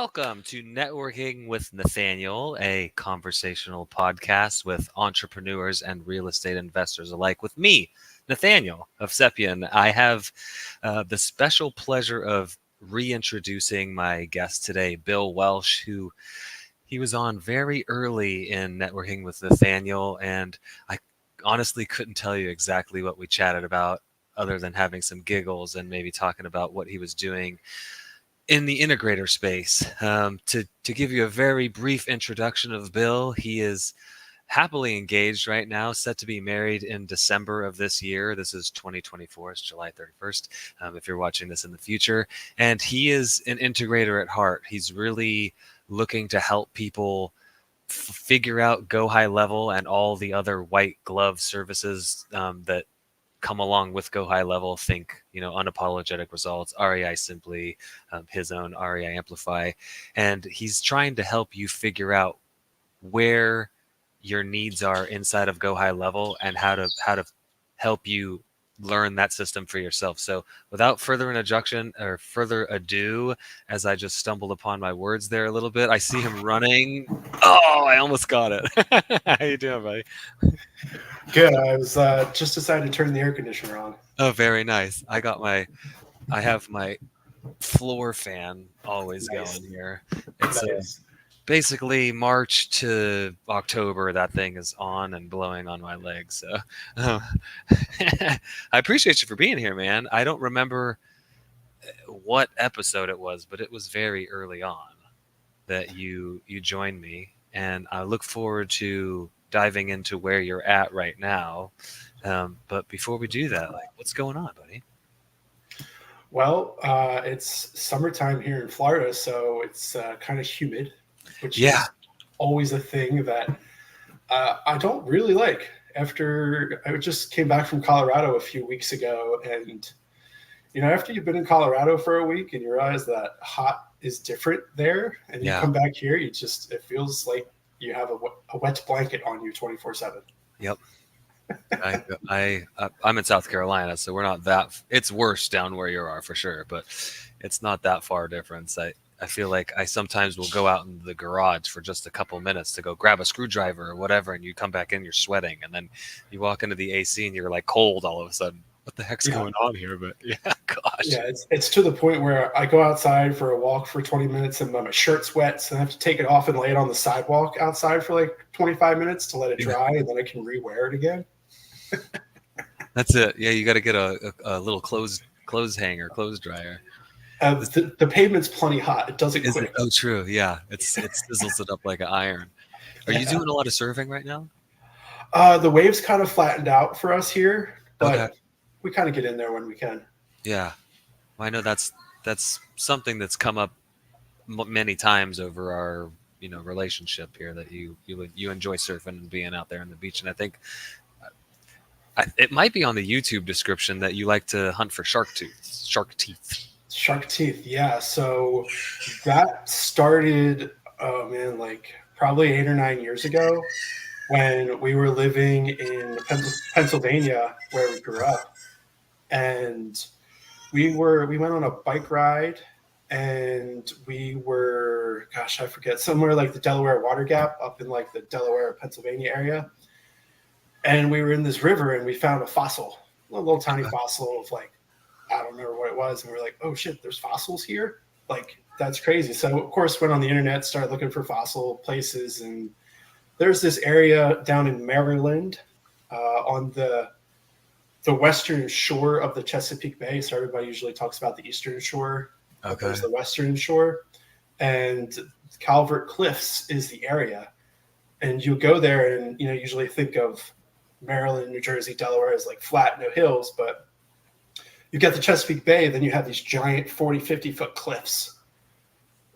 Welcome to Networking with Nathaniel, a conversational podcast with entrepreneurs and real estate investors alike. With me, Nathaniel Hovsepian. I have the special pleasure of reintroducing my guest today, Bill Welch, who he was on very early in Networking with Nathaniel, and I honestly couldn't tell you exactly what we chatted about other than having some giggles and maybe talking about what he was doing in the integrator space. To give you a very brief introduction of Bill, he is happily engaged right now, set to be married in December of this year. This is 2024, it's July 31st, if you're watching this in the future. And he is an integrator at heart. He's really looking to help people figure out Go High Level and all the other white glove services that come along with Go High Level. Think, unapologetic results, REI Simply, his own REI Amplify. And he's trying to help you figure out where your needs are inside of Go High Level and how to help you learn that system for yourself. So without further introduction or further ado, as I just stumbled upon my words there a little bit, I see him running. Oh, I almost got it. How you doing, buddy? Good. I was just decided to turn the air conditioner on. Oh, very nice. I have my floor fan always going here. It's Nice. basically March to October. That thing is on and blowing on my legs. So I appreciate you for being here, man. I don't remember what episode it was, but it was very early on that you joined me, and I look forward to diving into where you're at right now. But before we do that, what's going on, buddy? Well, it's summertime here in Florida, so it's kind of humid, which Yeah. is always a thing that I don't really like. After I just came back from Colorado a few weeks ago, and after you've been in Colorado for a week and you realize that hot is different there, and you Yeah. come back here, it feels like you have a wet blanket on you 24/7. Yep. I'm in South Carolina, so we're not that. It's worse down where you are for sure, but it's not that far difference. I feel like I sometimes will go out in the garage for just a couple minutes to go grab a screwdriver or whatever, and you come back in, you're sweating, and then you walk into the AC and you're like cold all of a sudden. What the heck's going on here? But yeah, gosh. Yeah, it's to the point where I go outside for a walk for 20 minutes and my shirt's wet, so I have to take it off and lay it on the sidewalk outside for like 25 minutes to let it dry, and then I can rewear it again. That's it. Yeah, you got to get a little clothes hanger, clothes dryer. The pavement's plenty hot. It doesn't Is quick. it? Oh, true. Yeah, it sizzles it up like an iron. Are you doing a lot of surfing right now? The waves kind of flattened out for us here, but Okay. we kind of get in there when we can. Yeah, well, I know that's something that's come up many times over our relationship here, that you enjoy surfing and being out there on the beach, and I think it might be on the YouTube description that you like to hunt for shark teeth. Shark teeth, yeah. So that started, oh man, like probably 8 or 9 years ago when we were living in Pennsylvania, where we grew up, and we went on a bike ride, and we were, gosh, I forget, somewhere like the Delaware Water Gap up in like the Delaware, Pennsylvania area. And we were in this river and we found a fossil, a little tiny fossil of like, I don't remember what it was. And we're like, oh shit, there's fossils here? Like, that's crazy. So of course went on the internet, started looking for fossil places. And there's this area down in Maryland on the western shore of the Chesapeake Bay. So everybody usually talks about the eastern shore. Okay. There's the western shore. And Calvert Cliffs is the area. And you go there and, usually think of Maryland, New Jersey, Delaware as like flat, no hills. But you get the Chesapeake Bay, then you have these giant 40, 50-foot cliffs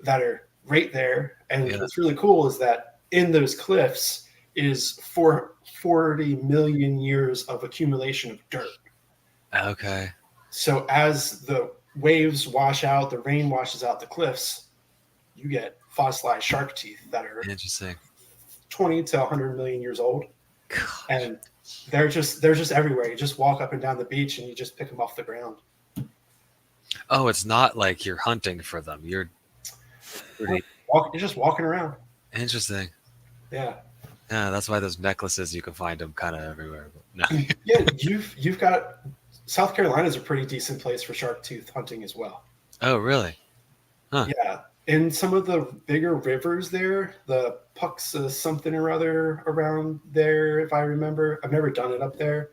that are right there. And what's really cool is that in those cliffs is 40 million years of accumulation of dirt. Okay. So as the waves wash out, the rain washes out the cliffs, you get fossilized shark teeth that are interesting, 20 to 100 million years old. Gosh. And they're just everywhere. You just walk up and down the beach and you just pick them off the ground. Oh, it's not like you're hunting for them. Pretty You're just walking around. interesting. Yeah. Yeah, that's why those necklaces, you can find them kind of everywhere. But no. Yeah, you've got South Carolina is a pretty decent place for shark tooth hunting as well. Oh, really? Huh. Yeah, in some of the bigger rivers there, the Pucks something or other around there, if I remember. I've never done it up there,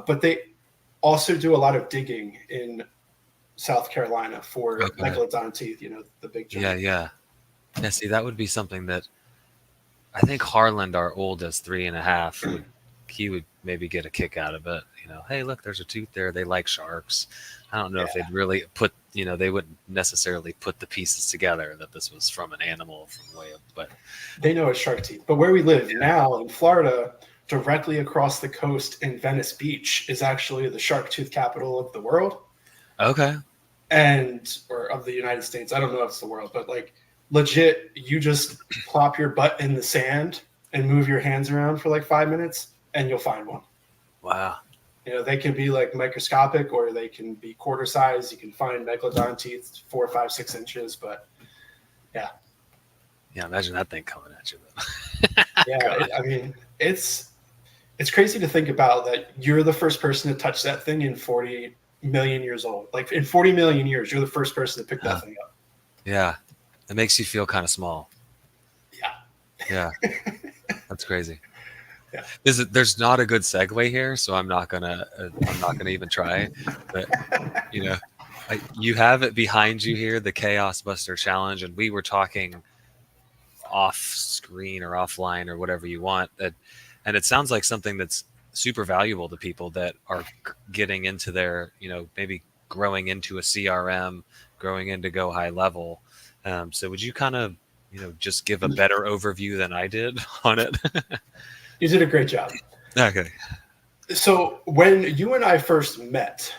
but they also do a lot of digging in South Carolina for Okay. megalodon teeth. You know, the big Yeah, giant. yeah. Yeah, see, that would be something that I think Harland, our oldest, 3.5, he would maybe get a kick out of it. Hey, look, there's a tooth there. They like sharks. I don't know if Yeah, they'd really put, they wouldn't necessarily put the pieces together that this was from an animal from way up, but they know it's shark teeth. But where we live now in Florida, directly across the coast in Venice Beach, is actually the shark tooth capital of the world. okay. Or of the United States. I don't know if it's the world, but like legit, you just plop your butt in the sand and move your hands around for like 5 minutes and you'll find one. Wow. They can be like microscopic or they can be quarter size. You can find megalodon teeth 4, 5, 6 inches, but yeah. Yeah, imagine that thing coming at you. Yeah, I mean, it's crazy to think about that you're the first person to touch that thing in 40 million years old. Like in 40 million years, you're the first person to pick that thing up. Yeah. It makes you feel kind of small. Yeah. Yeah. That's crazy. Yeah. There's not a good segue here, so I'm not gonna even try. But you have it behind you here, the Chaos Buster Challenge, and we were talking off screen or offline or whatever you want. And it sounds like something that's super valuable to people that are getting into their, maybe growing into a CRM, growing into Go High Level. So would you kind of, just give a better overview than I did on it? You did a great job. Okay. So when you and I first met,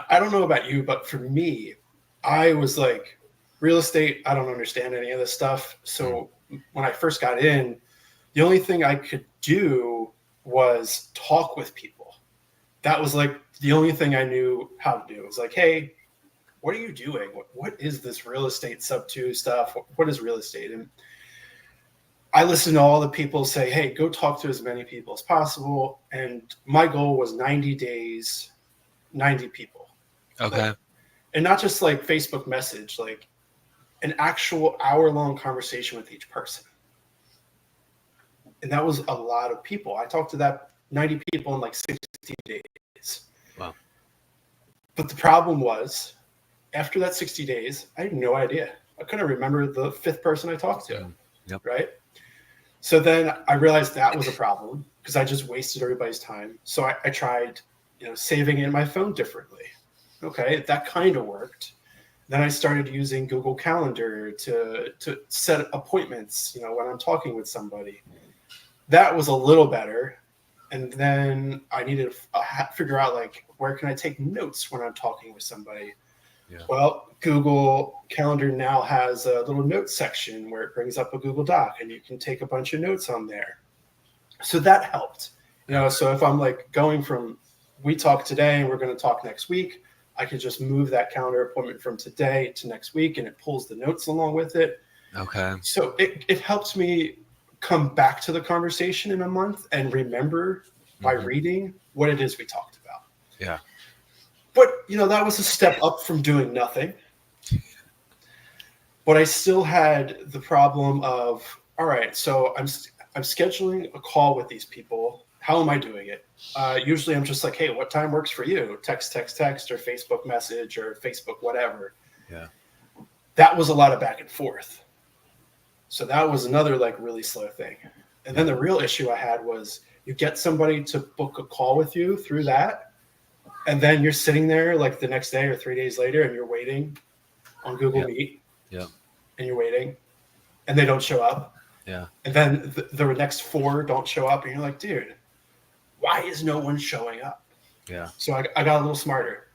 I don't know about you, but for me, I was like, real estate, I don't understand any of this stuff. So when I first got in, the only thing I could do was talk with people. That was like the only thing I knew how to do. It was like, hey, what are you doing? What is this real estate sub 2 stuff? What is real estate? And I listened to all the people say, hey, go talk to as many people as possible. And my goal was 90 days, 90 people. Okay. And not just like Facebook message, like an actual hour-long conversation with each person. And that was a lot of people. I talked to that 90 people in like 60 days. Wow. But the problem was, after that 60 days, I had no idea. I couldn't remember the 5th person I talked to. Yep. Right? So then I realized that was a problem because I just wasted everybody's time. So I tried, saving in my phone differently. Okay, that kind of worked. Then I started using Google Calendar to set appointments, when I'm talking with somebody. That was a little better. And then I needed to figure out, like, where can I take notes when I'm talking with somebody? Yeah. Well, Google Calendar now has a little notes section where it brings up a Google Doc and you can take a bunch of notes on there. So that helped. So if I'm like going from we talk today and we're going to talk next week, I could just move that calendar appointment from today to next week and it pulls the notes along with it. Okay. So it helps me come back to the conversation in a month and remember by reading what it is we talked about. Yeah. But, that was a step up from doing nothing. But I still had the problem of, all right, so I'm scheduling a call with these people. How am I doing it? Usually I'm just like, hey, what time works for you? Text, or Facebook message or Facebook, whatever. Yeah. That was a lot of back and forth. So that was another like really slow thing. And then the real issue I had was you get somebody to book a call with you through that. And then you're sitting there like the next day or 3 days later and you're waiting on Google Meet. Yeah. And you're waiting and they don't show up. Yeah. And then the next 4 don't show up and you're like, dude, why is no one showing up? Yeah. So I got a little smarter.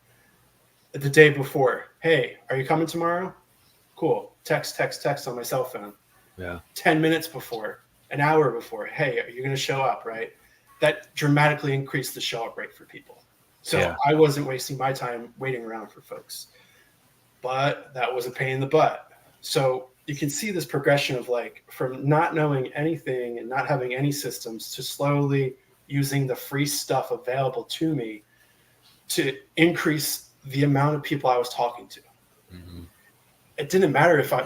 The day before, hey, are you coming tomorrow? Cool. Text on my cell phone. Yeah. 10 minutes before, an hour before, hey, are you going to show up, right? That dramatically increased the show up rate for people. So I wasn't wasting my time waiting around for folks. But that was a pain in the butt. So you can see this progression of like from not knowing anything and not having any systems to slowly using the free stuff available to me to increase the amount of people I was talking to. Mm-hmm. It didn't matter if I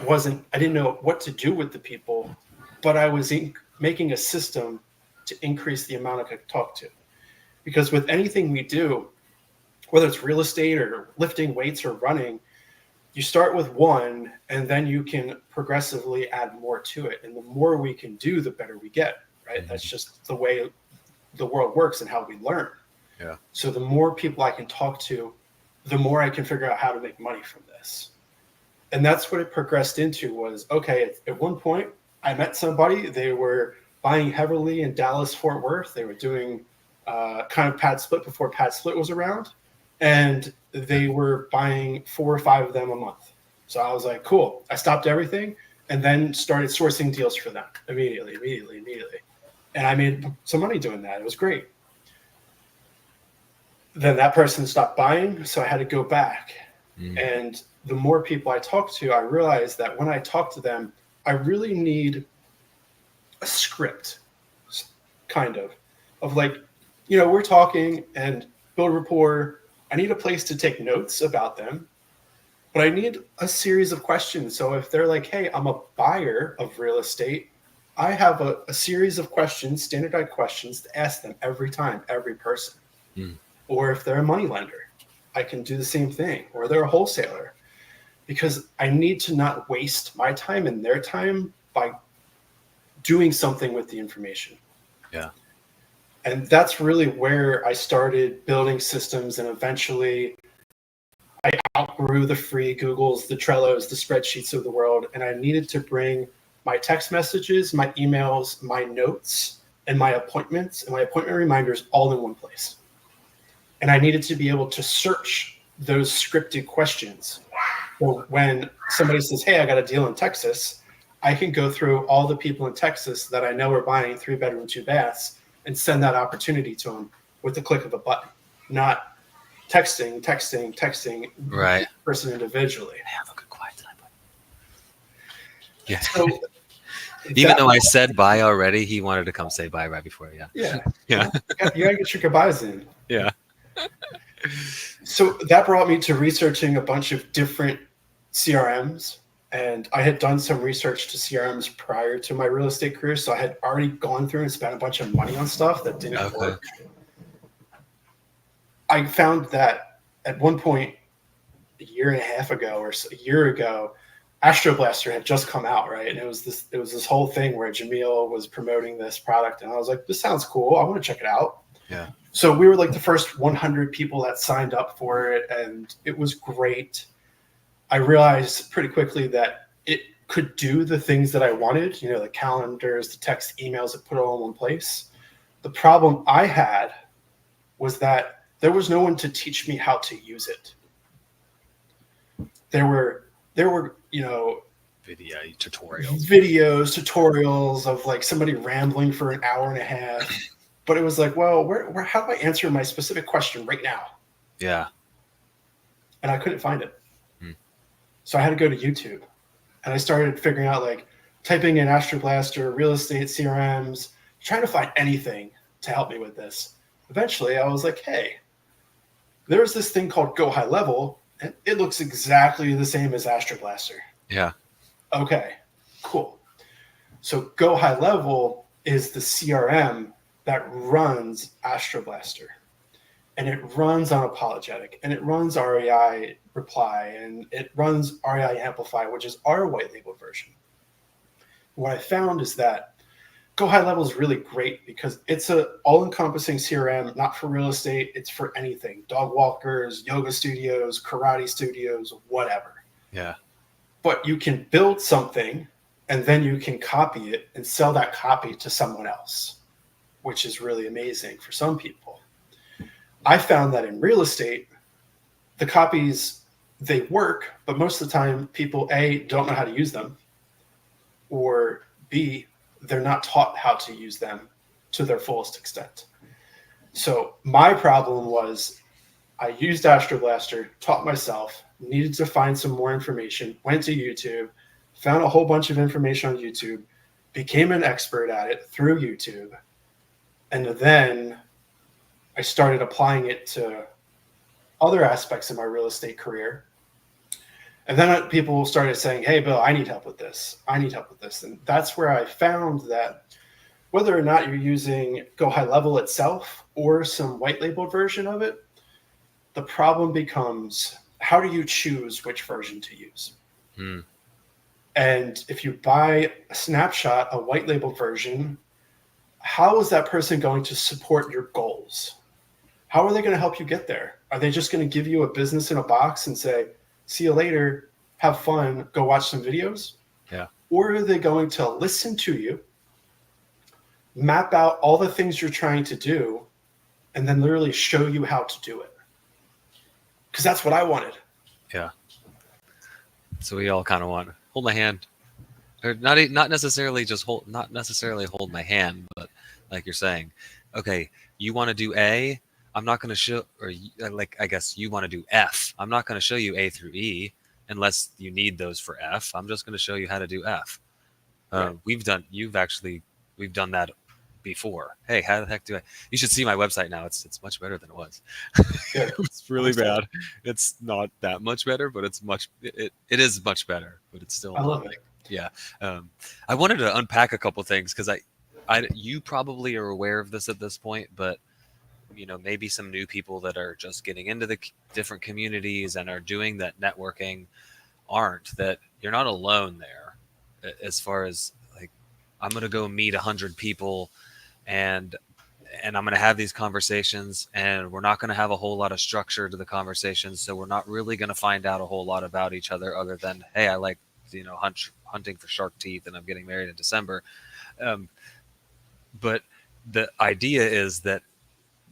didn't know what to do with the people, but I was making a system to increase the amount I could talk to. Because with anything we do, whether it's real estate or lifting weights or running, you start with one and then you can progressively add more to it. And the more we can do, the better we get, right? Mm-hmm. That's just the way the world works and how we learn. Yeah. So the more people I can talk to, the more I can figure out how to make money from this. And that's what it progressed into was, okay, at one point I met somebody, they were buying heavily in Dallas, Fort Worth. They were doing kind of pad split before pad split was around. And they were buying 4 or 5 of them a month. So I was like, cool. I stopped everything and then started sourcing deals for them immediately. And I made some money doing that. It was great. Then that person stopped buying, so I had to go back. And the more people I talked to, I realized that when I talk to them, I really need a script, kind of like, you know, we're talking and build rapport. I need a place to take notes about them, but I need a series of questions. So if they're like, hey, I'm a buyer of real estate, I have a series of questions, standardized questions to ask them every time, every person. Or if they're a money lender, I can do the same thing. Or they're a wholesaler, because I need to not waste my time and their time by doing something with the information. Yeah. And that's really where I started building systems, and eventually I outgrew the free Googles, the Trellos, the spreadsheets of the world. And I needed to bring my text messages, my emails, my notes, and my appointments and my appointment reminders all in one place. And I needed to be able to search those scripted questions. So when somebody says, hey, I got a deal in Texas, I can go through all the people in Texas that I know are buying 3-bedroom, 2 baths and send that opportunity to them with the click of a button, not texting right. person individually. Have a good quiet time. Yeah. So even though I said bye already, he wanted to come say bye right before. Yeah. Yeah. Yeah. You gotta get your goodbyes in. Yeah. So that brought me to researching a bunch of different CRMs. And I had done some research to CRMs prior to my real estate career. So I had already gone through and spent a bunch of money on stuff that didn't work. I found that at one point, a year and a half ago or a year ago, Astro Blaster had just come out, right? And it was this whole thing where Jamil was promoting this product. And I was like, this sounds cool. I want to check it out. Yeah. So we were like the first 100 people that signed up for it, and it was great. I realized pretty quickly that it could do the things that I wanted, you know, the calendars, the text, emails, that put it all in one place. The problem I had was that there was no one to teach me how to use it. There were, you know, tutorials of like somebody rambling for an hour and a half. But it was like, well, how do I answer my specific question right now? Yeah. And I couldn't find it. So I had to go to YouTube. And I started figuring out, like, typing in Astro Blaster, real estate, CRMs, trying to find anything to help me with this. Eventually, I was like, hey, there's this thing called Go High Level, and it looks exactly the same as Astro Blaster. Yeah. Okay, cool. So Go High Level is the CRM that runs Astro Blaster, and it runs Unapologetic, and it runs REI Reply, and it runs REI Amplify, which is our white label version. What I found is that Go High Level is really great because it's a all-encompassing CRM, not for real estate, it's for anything. Dog walkers, yoga studios, karate studios, whatever. Yeah. But you can build something, and then you can copy it and sell that copy to someone else, which is really amazing for some people. I found that in real estate, the copies, they work, but most of the time people, A, don't know how to use them, or B, they're not taught how to use them to their fullest extent. So my problem was I used Astro Blaster, taught myself, needed to find some more information, went to YouTube, found a whole bunch of information on YouTube, became an expert at it through YouTube. And then I started applying it to other aspects of my real estate career. And then people started saying, hey, Bill, I need help with this. I need help with this. And that's where I found that whether or not you're using Go High Level itself or some white labeled version of it, the problem becomes, how do you choose which version to use? And if you buy a snapshot, a white labeled version, how is that person going to support your goals? How are they going to help you get there? Are they just going to give you a business in a box and say, see you later, have fun, go watch some videos? Yeah. Or are they going to listen to you, map out all the things you're trying to do, and then literally show you how to do it? Because that's what I wanted. Yeah. So we all kind of want, hold my hand. Or not necessarily just hold my hand, but like you're saying, okay, you want to do A, I'm not going to show, or like, I guess you want to do F. I'm not going to show you A through E unless you need those for F. I'm just going to show you how to do F. Right. We've done that before. Hey, how the heck do I? You should see my website now. It's much better than it was. Yeah. It's really bad. It's not that much better, but it is much better, but it's still. I love it. Yeah. I wanted to unpack a couple things because you probably are aware of this at this point, but maybe some new people that are just getting into the different communities and are doing that networking aren't, that you're not alone there as far as like, I'm going to go meet 100 people and I'm going to have these conversations, and we're not going to have a whole lot of structure to the conversations. So we're not really going to find out a whole lot about each other other than, hey, I like, hunting for shark teeth and I'm getting married in December. But the idea is that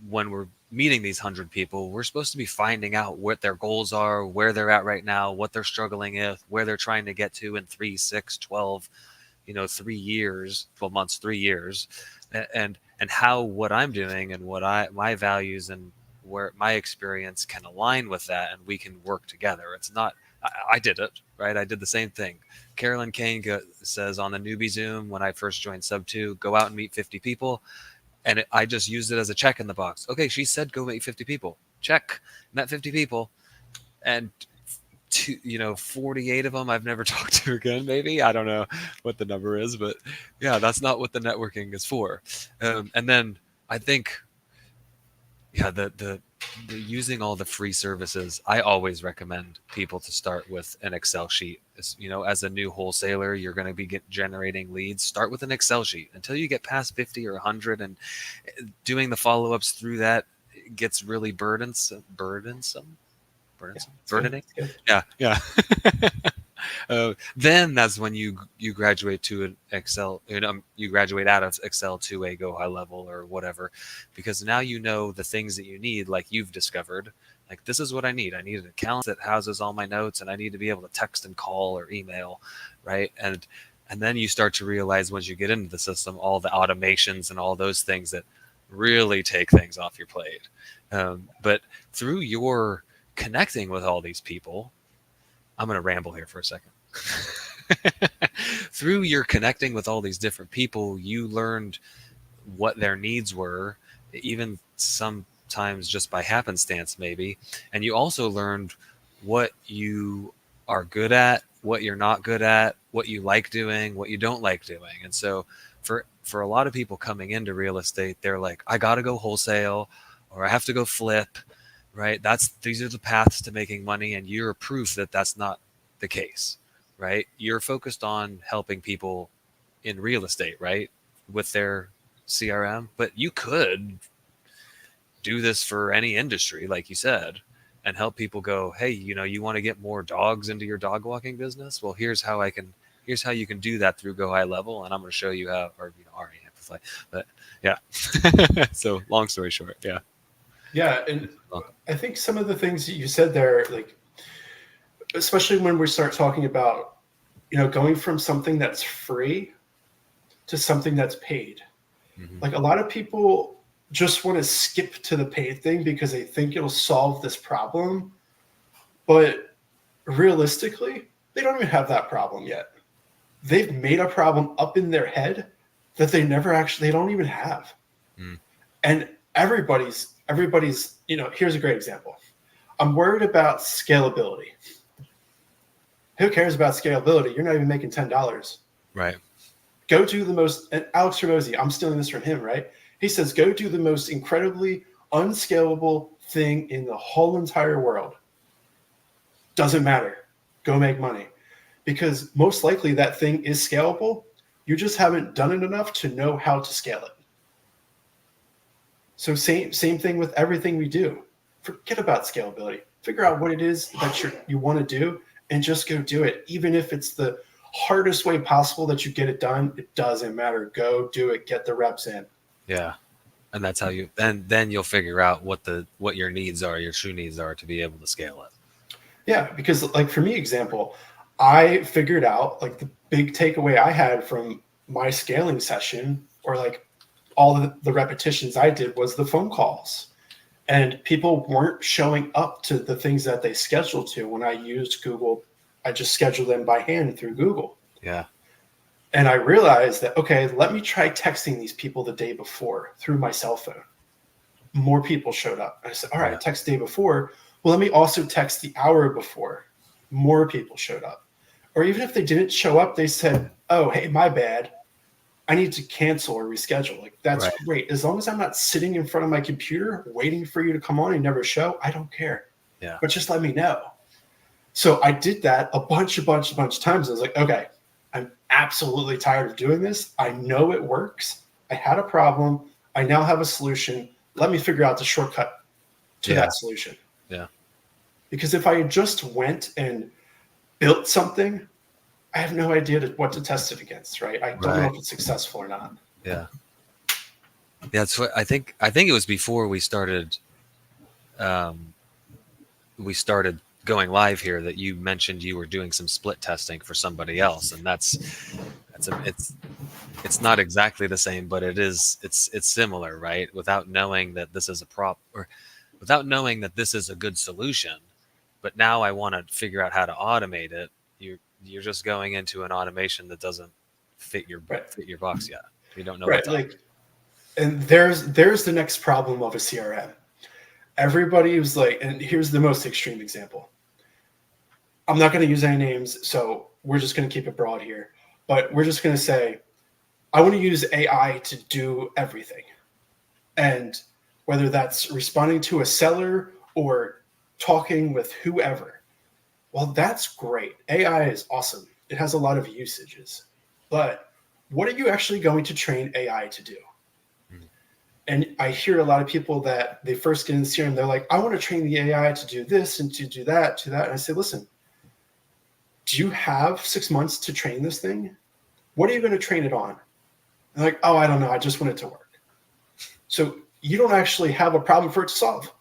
when we're meeting these 100 people, we're supposed to be finding out what their goals are, where they're at right now, what they're struggling with, where they're trying to get to in 3, 6, 12, 3 years, 12 months, 3 years, and how what I'm doing and what my values and where my experience can align with that, and we can work together. It's not, I did it, right? I did the same thing. Carolyn Kane says on the newbie Zoom, when I first joined Sub 2, go out and meet 50 people. And I just used it as a check in the box. Okay, she said go meet 50 people. Check. Met 50 people. And 48 of them I've never talked to again, maybe. I don't know what the number is, but yeah, that's not what the networking is for. And then I think, yeah, the using all the free services, I always recommend people to start with an Excel sheet. As a new wholesaler, you're going to be generating leads. Start with an Excel sheet until you get past 50 or 100, and doing the follow-ups through that gets really burdensome. Burdening. Yeah. Then that's when you graduate to an Excel. You graduate out of Excel to a Go High Level or whatever, because now you know the things that you need. Like you've discovered, like, this is what I need. I need an account that houses all my notes, and I need to be able to text and call or email, right? And then you start to realize, once you get into the system, all the automations and all those things that really take things off your plate. But through your connecting with all these people, I'm going to ramble here for a second. Through your connecting with all these different people, you learned what their needs were, even sometimes just by happenstance, maybe. And you also learned what you are good at, what you're not good at, what you like doing, what you don't like doing. And so for a lot of people coming into real estate, they're like, I got to go wholesale, or I have to go flip. Right? These are the paths to making money, and you're proof that that's not the case, right? You're focused on helping people in real estate, right? With their CRM, but you could do this for any industry, like you said, and help people go, hey, you want to get more dogs into your dog walking business? Well, here's how you can do that through Go High Level, and I'm going to show you how, or already Amplify. But yeah. So long story short, yeah. Yeah, and I think some of the things that you said there, like, especially when we start talking about, going from something that's free to something that's paid. Mm-hmm. Like, a lot of people just want to skip to the paid thing because they think it'll solve this problem. But realistically, they don't even have that problem yet. they've made a problem up in their head that they don't even have. And everybody's, here's a great example. I'm worried about scalability. Who cares about scalability? You're not even making $10. Right. Go do the most, and Alex Hormozy, I'm stealing this from him, right? He says, go do the most incredibly unscalable thing in the whole entire world. Doesn't matter. Go make money. Because most likely that thing is scalable. You just haven't done it enough to know how to scale it. So same thing with everything we do. Forget about scalability. Figure out what it is that you want to do and just go do it. Even if it's the hardest way possible that you get it done, it doesn't matter. Go do it. Get the reps in. Yeah. And that's how then you'll figure out what your needs are, your true needs are to be able to scale it. Yeah, because like for me, example, I figured out like the big takeaway I had from my scaling session, or like all the repetitions I did, was the phone calls. And people weren't showing up to the things that they scheduled to. When I used Google, I just scheduled them by hand through Google. Yeah. And I realized that, okay, let me try texting these people the day before through my cell phone. More people showed up. I said, all right, text the day before. Well, let me also text the hour before. More people showed up. Or even if they didn't show up, they said, oh, hey, my bad. I need to cancel or reschedule. Like, that's great. As long as I'm not sitting in front of my computer waiting for you to come on and never show, I don't care. Yeah. But just let me know. So I did that a bunch of times. I was like, okay, I'm absolutely tired of doing this. I know it works. I had a problem. I now have a solution. Let me figure out the shortcut to that solution. Yeah. Because if I just went and built something, I have no idea what to test it against, right? I don't know if it's successful or not. Yeah. Yeah, that's what I think it was before we started going live here that you mentioned you were doing some split testing for somebody else, and it's not exactly the same, but it's similar, right? Without knowing that this is without knowing that this is a good solution, but now I want to figure out how to automate it. You're just going into an automation that doesn't fit your box yet. You don't know. Right. And there's the next problem of a CRM. Everybody was like, and here's the most extreme example. I'm not going to use any names, so we're just going to keep it broad here. But we're just going to say, I want to use AI to do everything. And whether that's responding to a seller or talking with whoever, well, that's great. AI is awesome. It has a lot of usages. But what are you actually going to train AI to do? And I hear a lot of people that they first get in the CRM, they're like, I want to train the AI to do this and to do that, And I say, listen, do you have 6 months to train this thing? What are you going to train it on? They're like, oh, I don't know. I just want it to work. So you don't actually have a problem for it to solve.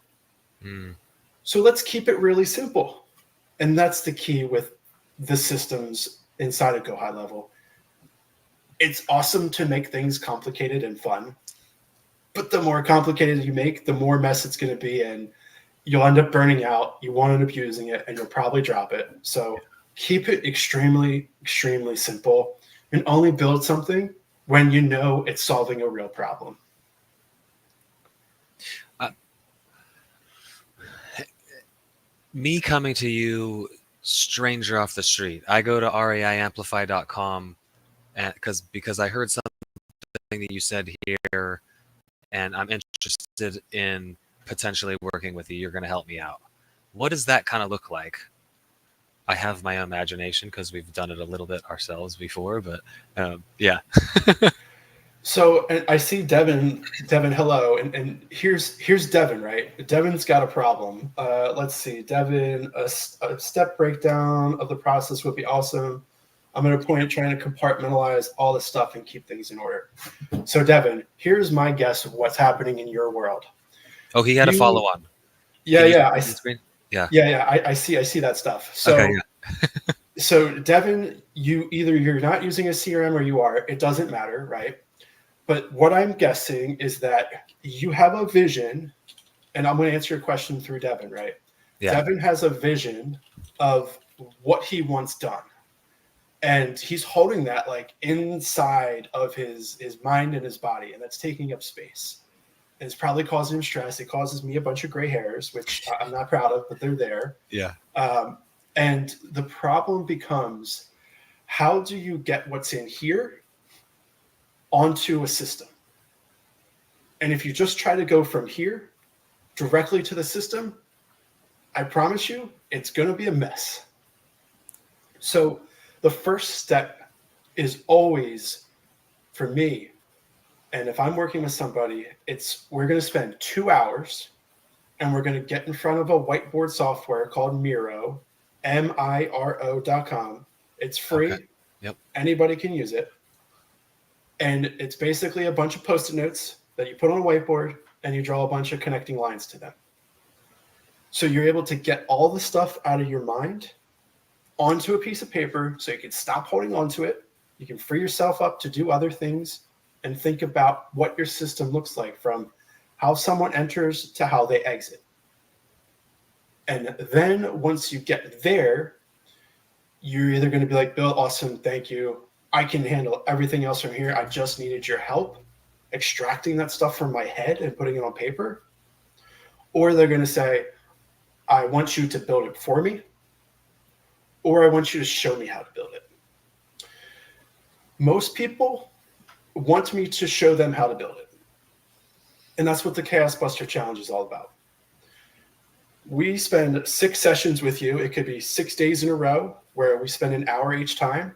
So let's keep it really simple. And that's the key with the systems inside of Go High Level. It's awesome to make things complicated and fun. But the more complicated you make, the more mess it's going to be. And you'll end up burning out. You won't end up using it, and you'll probably drop it. So keep it extremely, extremely simple. And only build something when you know it's solving a real problem. Me coming to you, stranger off the street. I go to raiamplify.com and because I heard something that you said here, and I'm interested in potentially working with you. You're going to help me out. What does that kind of look like? I have my own imagination because we've done it a little bit ourselves before, but yeah. So I see Devin, hello. And here's Devin, right? Devin's got a problem. Let's see, Devin, a step breakdown of the process would be awesome. I'm at a point trying to compartmentalize all this stuff and keep things in order. So Devin, here's my guess of what's happening in your world. Oh, he had a follow on. Yeah. I see that stuff. So, okay, yeah. So Devin, you're not using a CRM or you are, it doesn't matter, right? But what I'm guessing is that you have a vision, and I'm going to answer your question through Devin, right? Yeah. Devin has a vision of what he wants done. And he's holding that like inside of his mind and his body, and that's taking up space. And it's probably causing him stress. It causes me a bunch of gray hairs, which I'm not proud of, but they're there. Yeah. And the problem becomes, how do you get what's in here onto a system? And if you just try to go from here directly to the system, I promise you, it's going to be a mess. So the first step is always, for me, and if I'm working with somebody, we're going to spend 2 hours and we're going to get in front of a whiteboard software called Miro, Miro.com. It's free. Okay. Yep. Anybody can use it. And it's basically a bunch of Post-it notes that you put on a whiteboard and you draw a bunch of connecting lines to them. So you're able to get all the stuff out of your mind onto a piece of paper so you can stop holding onto it. You can free yourself up to do other things and think about what your system looks like, from how someone enters to how they exit. And then once you get there, you're either going to be like, Bill, awesome, thank you. I can handle everything else from here. I just needed your help extracting that stuff from my head and putting it on paper. Or they're going to say, I want you to build it for me, or I want you to show me how to build it. Most people want me to show them how to build it. And that's what the Chaos Buster Challenge is all about. We spend 6 sessions with you. It could be 6 days in a row where we spend an hour each time,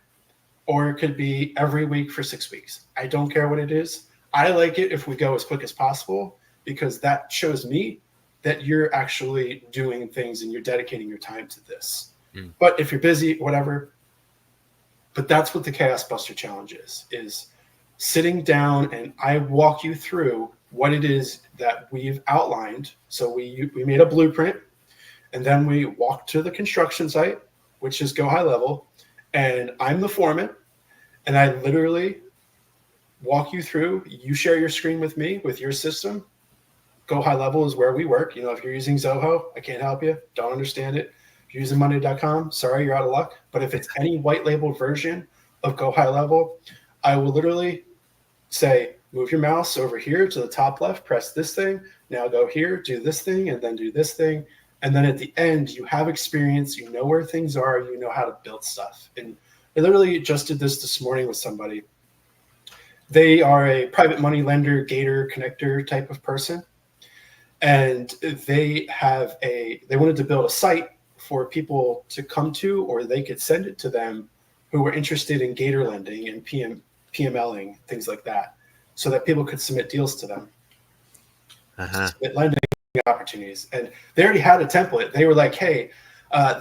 or it could be every week for 6 weeks. I don't care what it is. I like it if we go as quick as possible, because that shows me that you're actually doing things and you're dedicating your time to this. But if you're busy, whatever. But that's what the Chaos Buster Challenge is sitting down and I walk you through what it is that we've outlined. So we made a blueprint, and then we walked to the construction site, which is Go High Level, and I'm the foreman, and I literally walk you through. You share your screen with me with your system. Go High Level is where we work. If you're using Zoho, I can't help you. Don't understand it. If you're using Monday.com, sorry, you're out of luck. But if it's any white label version of Go High Level, I will literally say, move your mouse over here to the top left, press this thing. Now go here, do this thing, and then do this thing. And then at the end, you have experience. You know where things are. You know how to build stuff. And I literally just did this morning with somebody. They are a private money lender, gator connector type of person. And they wanted to build a site for people to come to, or they could send it to them, who were interested in gator lending and PMLing, things like that, so that people could submit deals to them, submit lending opportunities. And they already had a template. They were like, hey,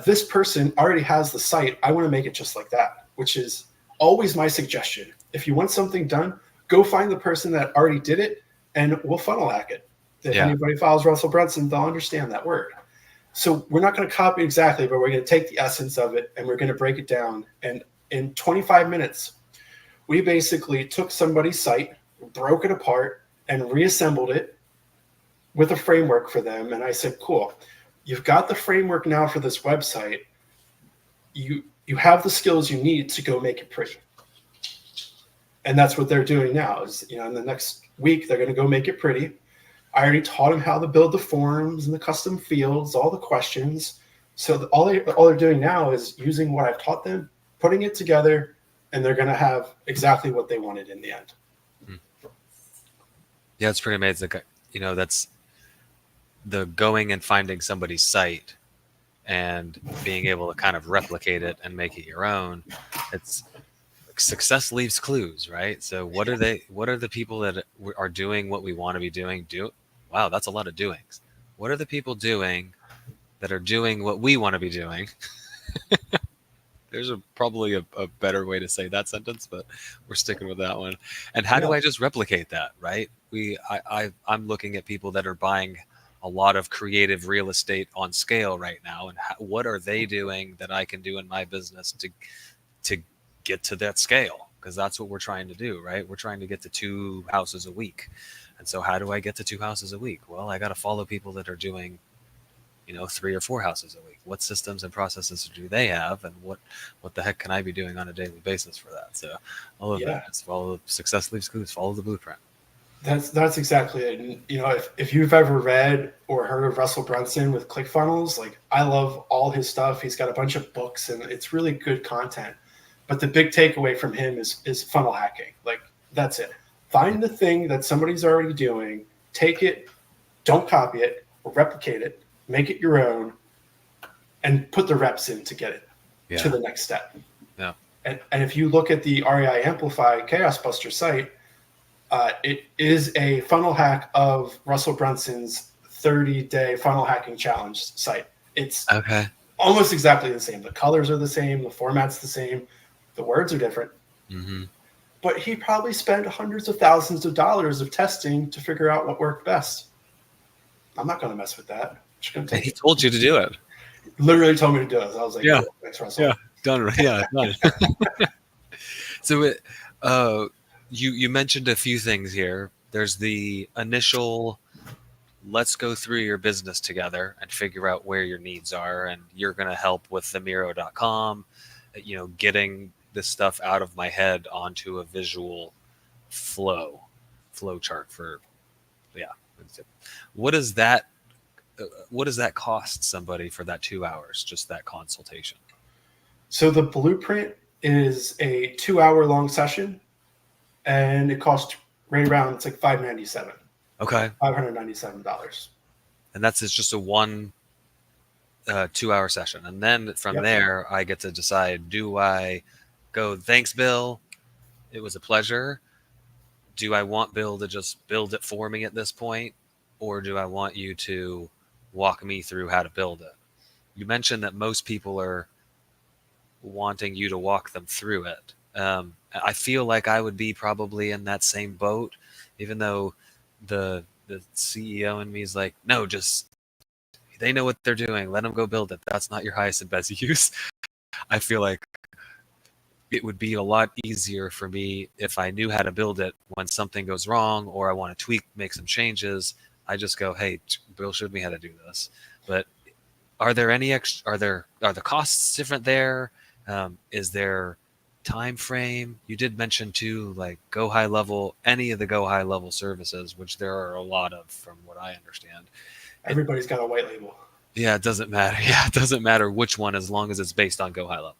this person already has the site. I want to make it just like that, which is always my suggestion. If you want something done, go find the person that already did it, and we'll funnel hack it. If anybody follows Russell Brunson, they'll understand that word. So we're not going to copy exactly, but we're going to take the essence of it and we're going to break it down. And in 25 minutes, we basically took somebody's site, broke it apart, and reassembled it with a framework for them. And I said, cool, you've got the framework now for this website. You have the skills you need to go make it pretty. And that's what they're doing now is, in the next week, they're going to go make it pretty. I already taught them how to build the forms and the custom fields, all the questions. So all they're doing now is using what I've taught them, putting it together, and they're going to have exactly what they wanted in the end. Yeah, it's pretty amazing. That's the going and finding somebody's site and being able to kind of replicate it and make it your own. It's success leaves clues, right? So what are the people that are doing what we want to be doing? Wow, that's a lot of doings. What are the people doing that are doing what we want to be doing? There's probably a better way to say that sentence, but we're sticking with that one. And how do I just replicate that, right? I'm looking at people that are buying a lot of creative real estate on scale right now, and what are they doing that I can do in my business to get to that scale? Because that's what we're trying to do, right? We're trying to get to 2 houses a week. And so how do I get to 2 houses a week? Well, I got to follow people that are doing 3 or 4 houses a week? What systems and processes do they have, and what the heck can I be doing on a daily basis for that? So all of Yeah. that. It's follow success leaves clues. Follow the blueprint. That's exactly it. And if you've ever read or heard of Russell Brunson with ClickFunnels, like I love all his stuff. He's got a bunch of books and it's really good content. But the big takeaway from him is funnel hacking. Like that's it. Find the thing that somebody's already doing, take it, don't copy it or replicate it, make it your own, and put the reps in to get it to the next step. Yeah. And if you look at the REI Amplify Chaos Buster site, it is a funnel hack of Russell Brunson's 30-day funnel hacking challenge site. It's okay. Almost exactly the same. The colors are the same. The format's the same. The words are different. Mm-hmm. But he probably spent hundreds of thousands of dollars of testing to figure out what worked best. I'm not going to mess with that. He told you to do it. Literally told me to do it. I was like, yeah, oh, thanks, Russell. Yeah, done. Yeah, done. So you mentioned a few things here. There's the initial, let's go through your business together and figure out where your needs are, and you're going to help with the Miro.com, getting this stuff out of my head onto a visual flow chart for, what does that cost somebody for that 2 hours, just that consultation? So the blueprint is a 2-hour long session, and it costs right around, it's like $597. Okay. $597. And that's just a 2-hour session. And then from there, I get to decide, do I go, thanks, Bill, it was a pleasure? Do I want Bill to just build it for me at this point? Or do I want you to walk me through how to build it? You mentioned that most people are wanting you to walk them through it. I feel like I would be probably in that same boat, even though the CEO in me is like, no, just, they know what they're doing. Let them go build it. That's not your highest and best use. I feel like it would be a lot easier for me if I knew how to build it. When something goes wrong or I want to tweak, make some changes, I just go, hey, Bill showed me how to do this. But are there any are the costs different there? Is there time frame? You did mention too, like go high level, any of the go high level services, which there are a lot of, from what I understand. Everybody's got a white label. Yeah, it doesn't matter. Yeah, it doesn't matter which one, as long as it's based on go high level.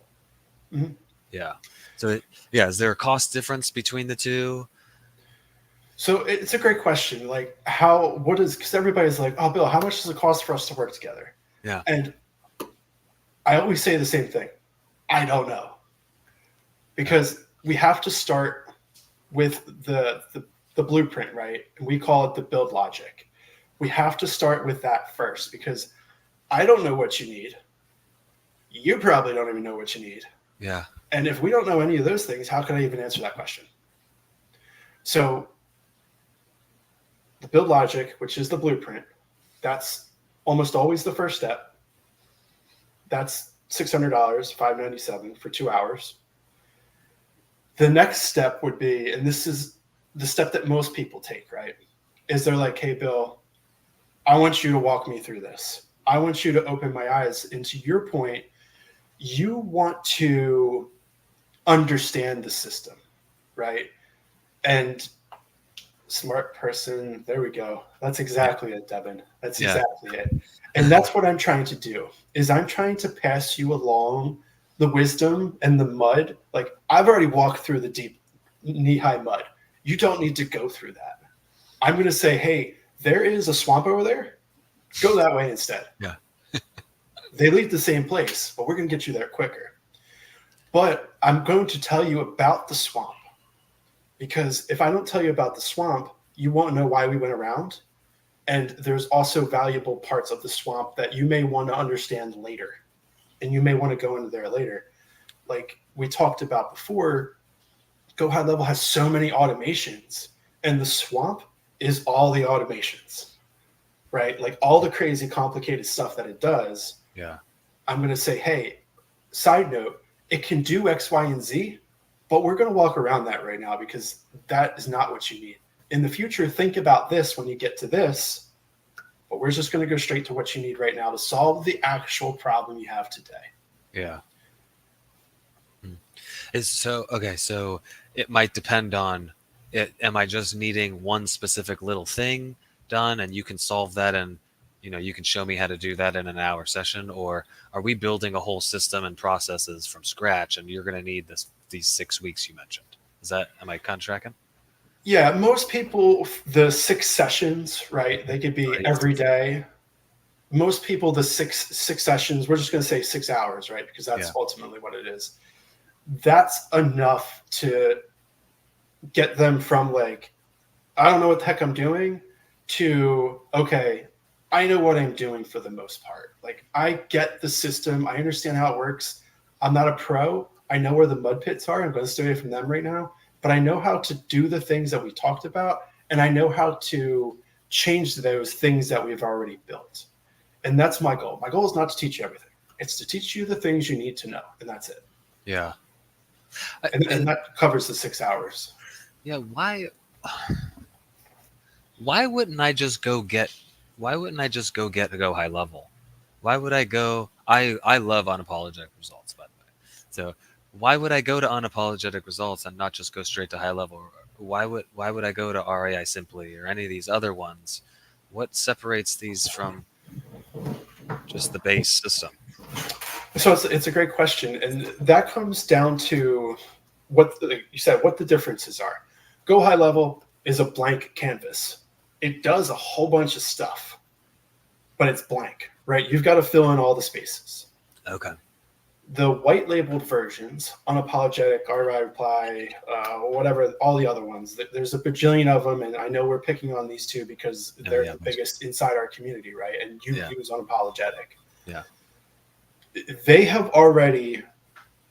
Mm-hmm. Yeah. So is there a cost difference between the two? So it's a great question. Like because everybody's like, oh, Bill, how much does it cost for us to work together? Yeah. And I always say the same thing. I don't know. Because we have to start with the blueprint, right? And we call it the build logic. We have to start with that first, because I don't know what you need. You probably don't even know what you need. Yeah. And if we don't know any of those things, how can I even answer that question? So the build logic, which is the blueprint, that's almost always the first step. That's $600, $597 for 2 hours. The next step would be, and this is the step that most people take, right? Is they're like, hey, Bill, I want you to walk me through this. I want you to open my eyes. And to your point, you want to understand the system, right? And smart person, there we go. That's exactly it, Devin. That's exactly it. And that's what I'm trying to do, is I'm trying to pass you along the wisdom and the mud. Like, I've already walked through the deep knee-high mud. You don't need to go through that. I'm going to say, hey, there is a swamp over there. Go that way instead. Yeah. They lead the same place, but we're going to get you there quicker. But I'm going to tell you about the swamp, because if I don't tell you about the swamp, you won't know why we went around. And there's also valuable parts of the swamp that you may want to understand later. And you may want to go into there later. Like we talked about before, Go High Level has so many automations, and the swamp is all the automations, right? Like all the crazy complicated stuff that it does. Yeah. I'm going to say, hey, side note, it can do X, Y, and Z, but we're going to walk around that right now because that is not what you need. In the future, think about this when you get to this. but we're just going to go straight to what you need right now to solve the actual problem you have today. Yeah. So it might depend on it. Am I just needing one specific little thing done and you can solve that and you can show me how to do that in an hour session, or are we building a whole system and processes from scratch and you're going to need these 6 weeks you mentioned? Am I kind of tracking? Yeah, most people, the 6 sessions, right? They could be every day. Most people, the six sessions, we're just going to say 6 hours, right? Because that's ultimately what it is. That's enough to get them from like, I don't know what the heck I'm doing, to, okay, I know what I'm doing for the most part. Like, I get the system. I understand how it works. I'm not a pro. I know where the mud pits are. I'm going to stay away from them right now. But I know how to do the things that we talked about. And I know how to change those things that we've already built. And that's my goal. My goal is not to teach you everything. It's to teach you the things you need to know. And that's it. Yeah. And that covers the 6 hours. Yeah. Why wouldn't I just go get a go high level? Why would I go? I love unapologetic results, by the way. So why would I go to unapologetic results and not just go straight to high level? Why would I go to RAI Simply or any of these other ones? What separates these from just the base system? So it's a great question. And that comes down to what the differences are. Go high level is a blank canvas. It does a whole bunch of stuff, but it's blank, right? You've got to fill in all the spaces. Okay. The white labeled versions, unapologetic, RI reply, whatever, all the other ones, there's a bajillion of them. And I know we're picking on these two because they're the biggest inside our community, right? And you use unapologetic. Yeah. They have already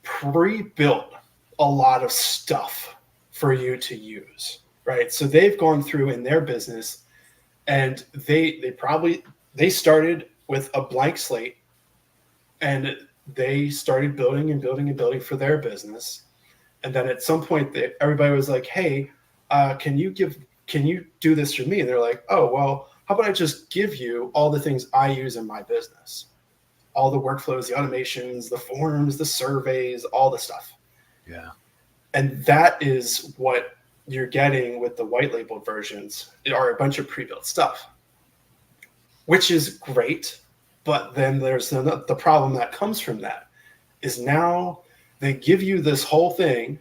pre-built a lot of stuff for you to use, right? So they've gone through in their business and they started with a blank slate and they started building and building and building for their business. And then at some point everybody was like, hey, can you do this for me? And they're like, oh, well, how about I just give you all the things I use in my business? All the workflows, the automations, the forms, the surveys, all the stuff. Yeah. And that is what you're getting with the white labeled versions, are a bunch of pre-built stuff, which is great. But then there's the problem that comes from that is now they give you this whole thing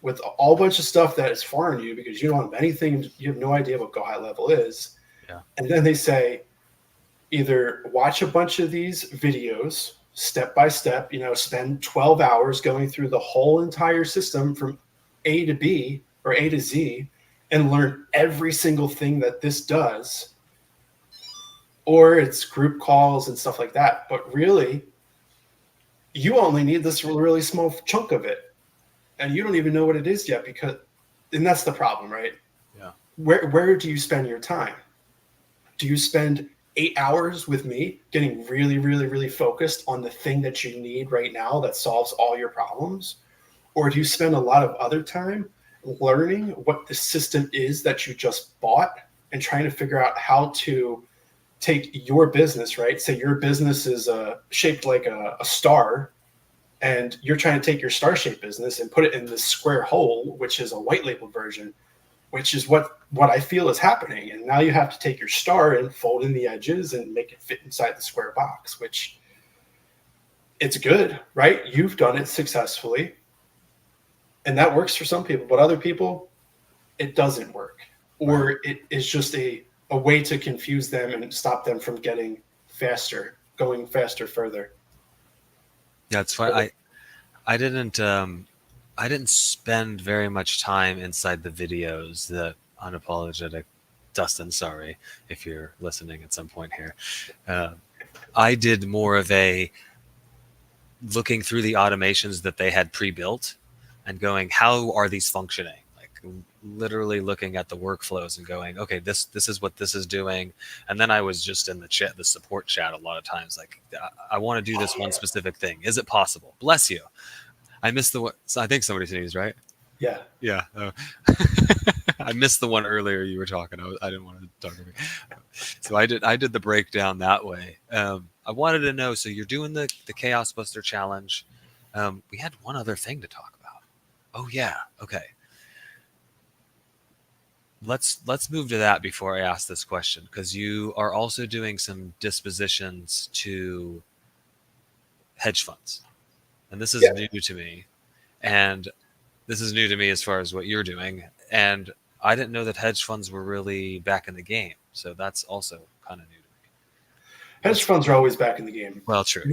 with a whole bunch of stuff that is foreign to you because you don't have anything, you have no idea what go high level is. Yeah. And then they say, either watch a bunch of these videos step by step, spend 12 hours going through the whole entire system from A to B or A to Z and learn every single thing that this does, or it's group calls and stuff like that. But really, you only need this really small chunk of it. And you don't even know what it is yet and that's the problem, right? Yeah. Where do you spend your time? Do you spend 8 hours with me getting really, really, really focused on the thing that you need right now that solves all your problems? Or do you spend a lot of other time learning what the system is that you just bought and trying to figure out how to take your business, right? Say your business is shaped like a star, and you're trying to take your star-shaped business and put it in this square hole, which is a white label version, which is what I feel is happening. And now you have to take your star and fold in the edges and make it fit inside the square box, which it's good, right? You've done it successfully. And that works for some people, but other people, it doesn't work. Or it is just a way to confuse them and stop them from going faster, further. Yeah, it's fine. I didn't spend very much time inside the videos that unapologetic. Dustin, sorry if you're listening at some point here. I did more of a looking through the automations that they had pre-built and going, how are these functioning? Like literally looking at the workflows and going, okay, this is what this is doing. And then I was just in the support chat a lot of times, like, I want to do this one specific thing. Is it possible? Bless you. I missed I think somebody sneezed, right? Yeah. Yeah. Oh. I missed the one earlier you were talking. I didn't want to talk about it. So I did the breakdown that way. I wanted to know. So you're doing the Chaos Buster Challenge. We had one other thing to talk about. Oh yeah. Okay. Let's move to that before I ask this question, because you are also doing some dispositions to hedge funds, and this is Yeah. new to me. And this is new to me as far as what you're doing. And I didn't know that hedge funds were really back in the game. So that's also kind of new to me. Hedge funds are always back in the game. Well, true.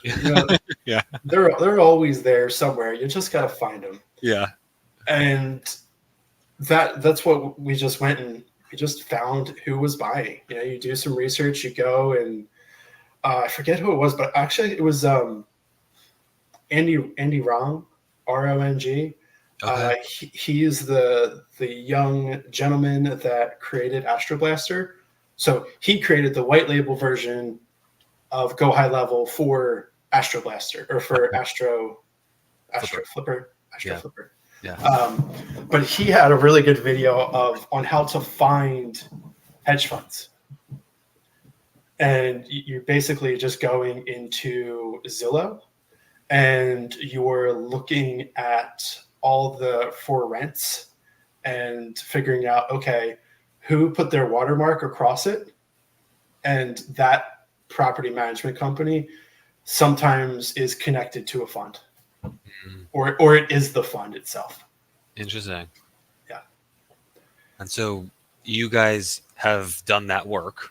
You know, Yeah. they're always there somewhere. You just got to find them. Yeah. And that's what we just went and we just found who was buying. You know, you do some research, you go and I forget who it was, but actually it was Andy Rong, RONG. Okay. He is the young gentleman that created Astro Blaster. So he created the white label version of Go High Level for Astro Blaster or for Astro Flipper. Yeah. But he had a really good video on how to find hedge funds. And you're basically just going into Zillow and you're looking at all the for rents and figuring out, okay, who put their watermark across it. And that property management company sometimes is connected to a fund. Or it is the fund itself. Interesting. Yeah. And so you guys have done that work.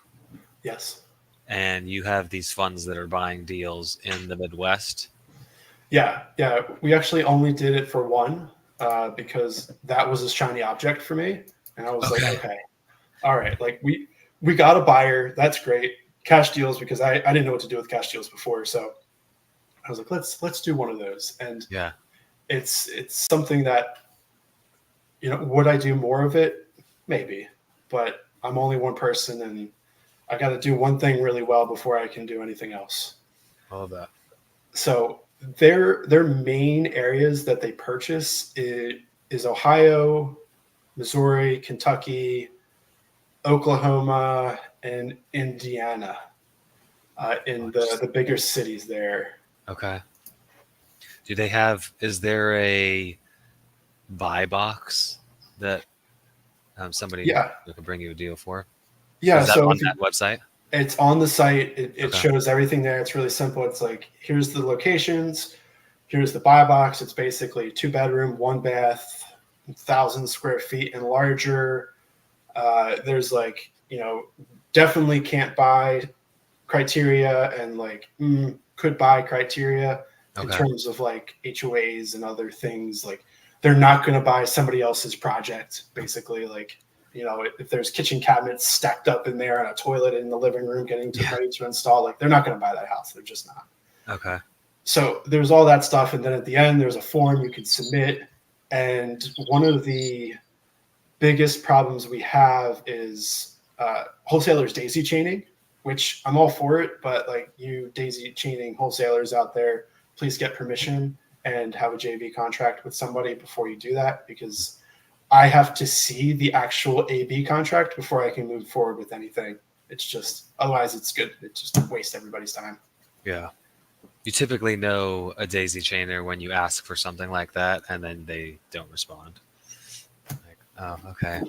Yes. And you have these funds that are buying deals in the Midwest. Yeah. We actually only did it for one because that was a shiny object for me. And I was like, okay, all right. Like we got a buyer. That's great. Cash deals, because I didn't know what to do with cash deals before. So I was like, let's do one of those. And yeah, it's something that, you know, would I do more of it? Maybe, but I'm only one person and I got to do one thing really well before I can do anything else. all of that. So their main areas that they purchase is Ohio, Missouri, Kentucky, Oklahoma, and Indiana in the bigger cities there. Okay. Do they have, is there a buy box that somebody could bring you a deal for? Yeah. Is that so on that website? It's on the site. It shows everything there. It's really simple. It's like, here's the locations. Here's the buy box. It's basically 2-bedroom, 1 bath, 1,000 square feet and larger. There's like, you know, definitely can't buy criteria and like could buy criteria in terms of like HOAs and other things. Like they're not going to buy somebody else's project, basically. Like, you know, if there's kitchen cabinets stacked up in there and a toilet in the living room getting ready to install, like they're not going to buy that house. They're just not. Okay. So there's all that stuff. And then at the end, there's a form you can submit. And one of the biggest problems we have is wholesalers daisy chaining, which I'm all for it. But like, you daisy chaining wholesalers out there, please get permission and have a JV contract with somebody before you do that, because I have to see the actual AB contract before I can move forward with anything. It's just, otherwise it's good. It just wastes everybody's time. Yeah. You typically know a daisy chainer when you ask for something like that, and then they don't respond. Like, oh, okay.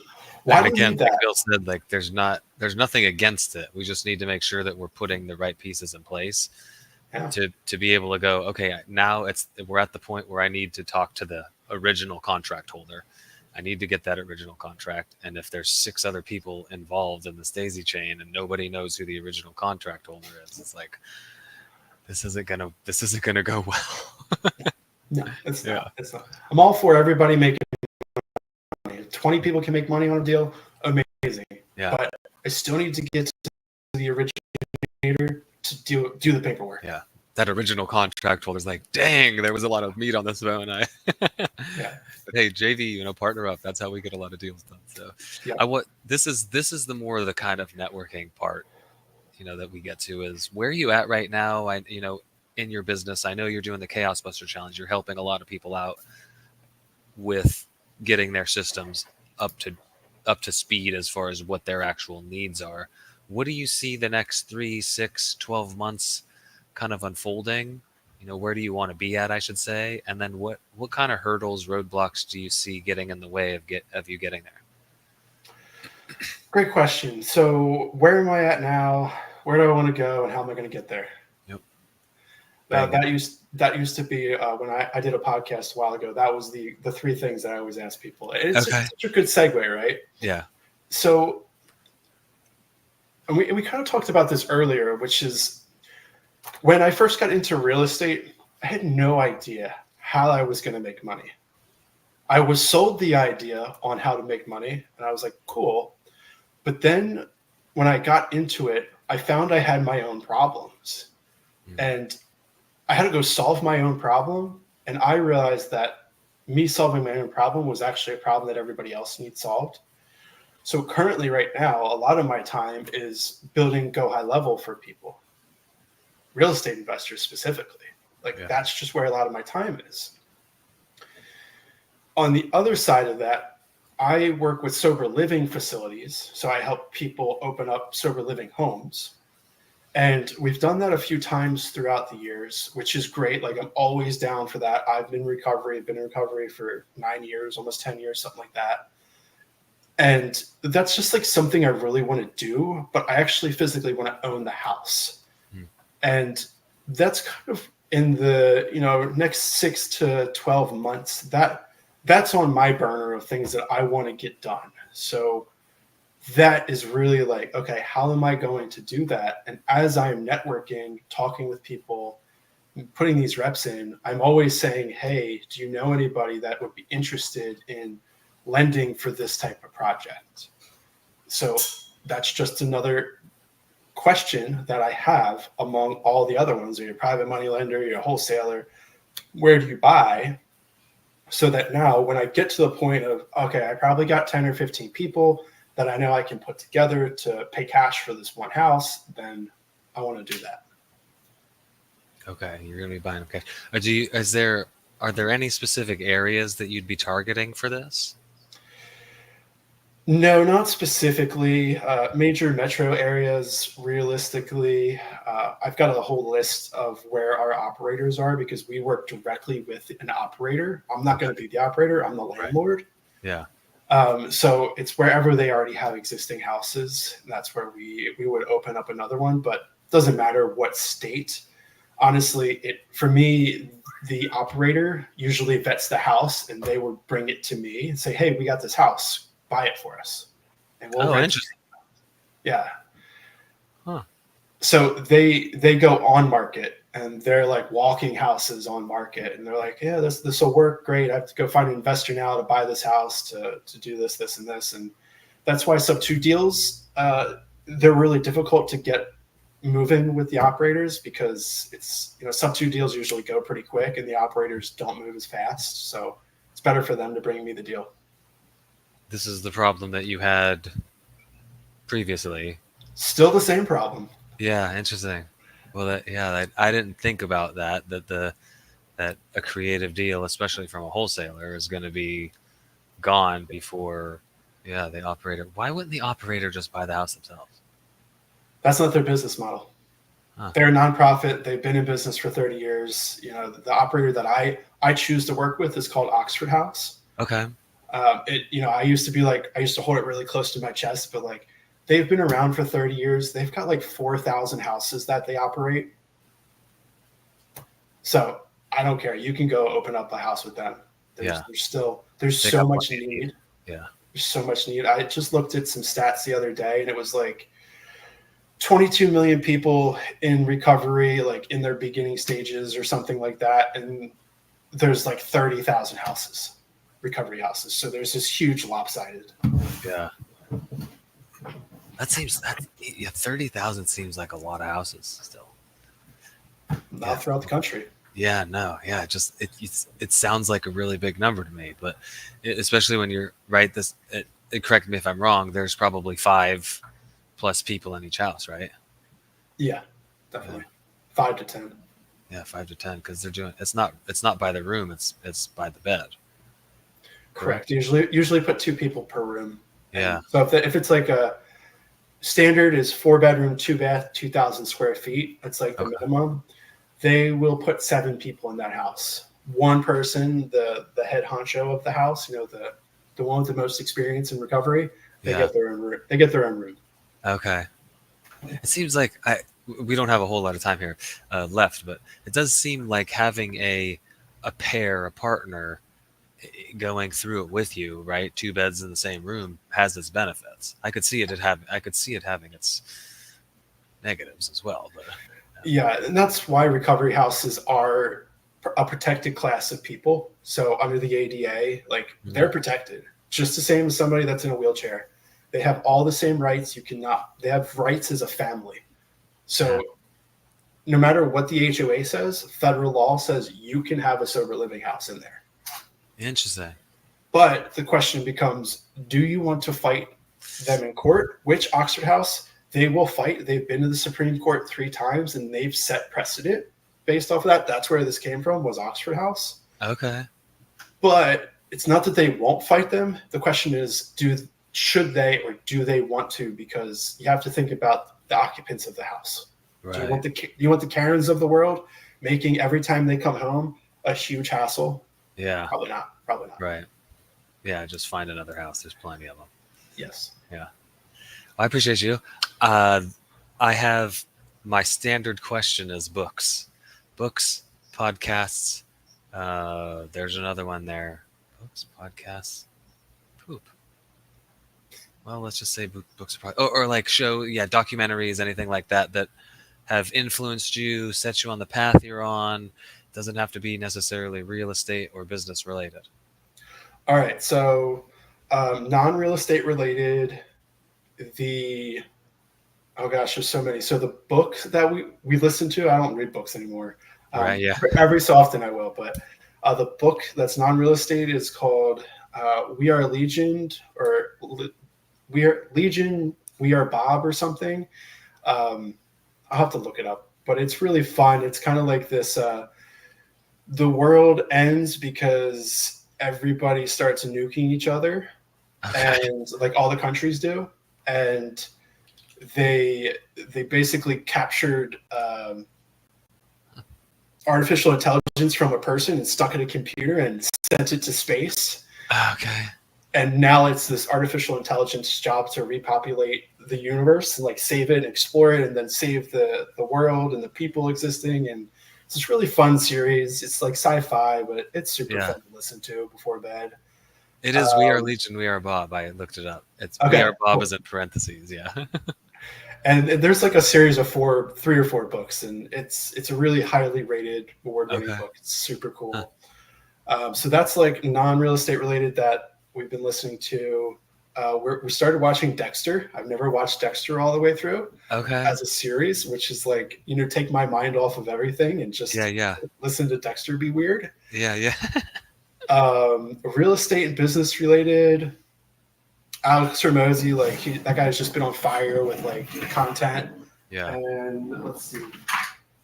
Why and do again, we need that? like Bill said, like there's nothing against it. We just need to make sure that we're putting the right pieces in place to be able to go, okay, now we're at the point where I need to talk to the original contract holder. I need to get that original contract. And if there's 6 other people involved in this daisy chain and nobody knows who the original contract holder is, it's like, this isn't gonna go well. No, it's not. It's not. I'm all for everybody making money. If 20 people can make money on a deal, amazing. Yeah. But I still need to get to the originator to do the paperwork. Yeah. That original contract holder's like, dang, there was a lot of meat on this bone. But hey, JV, partner up. That's how we get a lot of deals done. So this is the more of the kind of networking part, that we get to is, where are you at right now? In your business, I know you're doing the Chaos Buster Challenge. You're helping a lot of people out with getting their systems up to up to speed as far as what their actual needs are. What do you see the next 3, 6, 12 months kind of unfolding? Where do you want to be at, I should say? And then what kind of hurdles, roadblocks do you see getting in the way of you getting there? Great question. So where am I at now? Where do I want to go, and how am I going to get there? Yep. That used to be when I did a podcast a while ago. That was the three things that I always ask people. It's Okay. just such a good segue, right? Yeah. So, and we kind of talked about this earlier, which is when I first got into real estate, I had no idea how I was going to make money. I was sold the idea on how to make money, and I was like, cool. But then when I got into it, I found I had my own problems. And I had to go solve my own problem. And I realized that me solving my own problem was actually a problem that everybody else needs solved. So currently, right now, a lot of my time is building Go High Level for people, real estate investors specifically. That's just where a lot of my time is. On the other side of that, I work with sober living facilities. So I help people open up sober living homes. And we've done that a few times throughout the years, which is great. Like, I'm always down for that. I've been in recovery for 9 years, almost 10 years, something like that. And that's just like something I really want to do, but I actually physically want to own the house. And that's kind of in the, next 6 to 12 months, that's on my burner of things that I want to get done. So that is really like, okay, how am I going to do that? And as I'm networking, talking with people, putting these reps in, I'm always saying, hey, do you know anybody that would be interested in lending for this type of project? So that's just another question that I have among all the other ones. Are you a private money lender? You're a wholesaler? Where do you buy? So that now when I get to the point of, okay, I probably got 10 or 15 people that I know I can put together to pay cash for this one house, then I want to do that. Okay, you're going to be buying them cash. Are there any specific areas that you'd be targeting for this? No, not specifically. Major metro areas, realistically. I've got a whole list of where our operators are because we work directly with an operator. I'm not going to be the operator. I'm the landlord. Right. Yeah. So it's wherever they already have existing houses. That's where we would open up another one, but it doesn't matter what state. Honestly, for me, the operator usually vets the house and they would bring it to me and say, hey, we got this house. Buy it for us. And we'll interesting. Yeah. Huh. So they go on market and they're like walking houses on market and they're like, yeah, this will work great. I have to go find an investor now to buy this house to do this, and this. And that's why sub-2 deals, they're really difficult to get moving with the operators because it's, sub-2 deals usually go pretty quick and the operators don't move as fast. So it's better for them to bring me the deal. This is the problem that you had previously. Still the same problem. Yeah, interesting. Well, I didn't think about that a creative deal, especially from a wholesaler, is going to be gone before, the operator. Why wouldn't the operator just buy the house themselves? That's not their business model. Huh. They're a nonprofit. They've been in business for 30 years. The operator that I choose to work with is called Oxford House. Okay. I used to hold it really close to my chest, but like they've been around for 30 years. They've got like 4,000 houses that they operate. So I don't care. You can go open up a house with them. There's so much need. Yeah. There's so much need. I just looked at some stats the other day and it was like 22 million people in recovery, like in their beginning stages or something like that. And there's like 30,000 houses. Recovery houses. So there's this huge lopsided. Yeah. 30,000 seems like a lot of houses still. Not throughout the country. Yeah, no. Yeah. It sounds like a really big number to me, but especially when you're right. Correct me if I'm wrong. There's probably 5+ people in each house, right? Yeah, definitely. 5 to 10. Yeah. 5 to 10. Cause they're doing, it's not by the room. It's by the bed. Correct. Usually put 2 people per room. Yeah. And so if it's like a standard is 4-bedroom, 2-bath, 2,000 square feet, that's like the minimum. They will put 7 people in that house. One person, the head honcho of the house, the one with the most experience in recovery, they get their own room. They get their own room. Okay. It seems like we don't have a whole lot of time here left, but it does seem like having a partner going through it with you, right? 2 beds in the same room has its benefits. I could see it having its negatives as well, but yeah, and that's why recovery houses are a protected class of people. So under the ADA, like they're protected, just the same as somebody that's in a wheelchair. They have all the same rights. They have rights as a family. So no matter what the HOA says, federal law says you can have a sober living house in there. Interesting. But the question becomes, do you want to fight them in court? Which Oxford House? They will fight. They've been to the Supreme Court 3 times, and they've set precedent based off of that. That's where this came from, was Oxford House. Okay. But it's not that they won't fight them. The question is, should they or do they want to? Because you have to think about the occupants of the house. Right. Do you want the Karens of the world making every time they come home a huge hassle? Yeah. Probably not. Right. Yeah, just find another house. There's plenty of them. Yes. Yeah. I appreciate you. I have my standard question is books, podcasts. There's another one there. Books, podcasts, poop. Well, let's just say books or like documentaries, anything like that have influenced you, set you on the path you're on. Doesn't have to be necessarily real estate or business related. All right. So non-real estate related, oh gosh, there's so many. So the book that we listen to, I don't read books anymore. Right, yeah. Every so often I will, but the book that's non-real estate is called We Are Legion, or We Are Legion, We Are Bob or something. I'll have to look it up, but it's really fun. It's kind of like this, the world ends because everybody starts nuking each other. Okay. And like all the countries do. And they basically captured artificial intelligence from a person and stuck in a computer and sent it to space. Okay. And now it's this artificial intelligence job to repopulate the universe and like save it, explore it, and then save the world and the people existing. And it's this really fun series. It's like sci-fi, but it's super fun to listen to before bed. It is We Are Legion, We Are Bob. I looked it up. It's We Are Bob is in parentheses, yeah. And there's like a series of 3 or 4 books, and it's a really highly rated, award-winning book. It's super cool. So that's like non-real estate related that we've been listening to. We started watching Dexter. I've never watched Dexter all the way through as a series, which is like, take my mind off of everything and just listen to Dexter be weird. Yeah. Real estate and business related. Alex Hormozy, like that guy's just been on fire with like content. Yeah. And let's see,